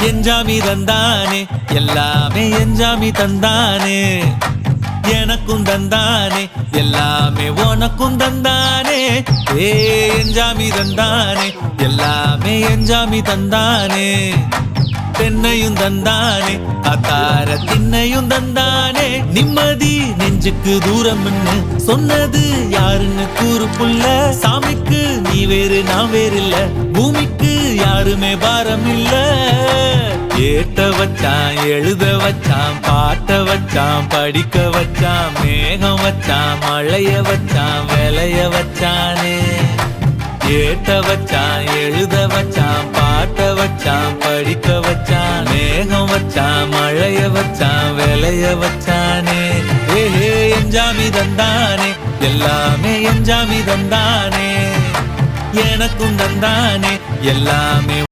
எஞ்சாமி தந்தானே எல்லாமே எஞ்சாமி தந்தானே எனக்கும் தந்தானே எல்லாமே உனக்கும் தந்தானே ஏ எஞ்சாமி தந்தானே எல்லாமே எஞ்சாமி தந்தானே தென்னையும் தந்தானே அத்தார திண்ணையும் தந்தானே நிம்மதி நெஞ்சுக்கு தூரம்னு சொன்னது யாருன்னு கூறு புள்ள சாமிக்கு நீ வேறு நான் வேறு இல்ல பூமிக்கு யாருமே பாரம் இல்ல ஏத்த வச்சான் எழுத வச்சான் பாட்ட வச்சான் படிக்க வச்சான் மேகம் வச்சான் மழைய வச்சான் விளைய வச்சானே ஏத்த வச்சான் எழுத வச்சான் பாட்ட வச்சான் படிக்க வச்சான் மேகம் வச்சான் மழைய வச்சான் விளைய வச்சானே ஏஹே எஞ்சாமி தந்தானே எல்லாமே எஞ்சாமி தந்தானே எனக்கும் தந்தானே எல்லாமே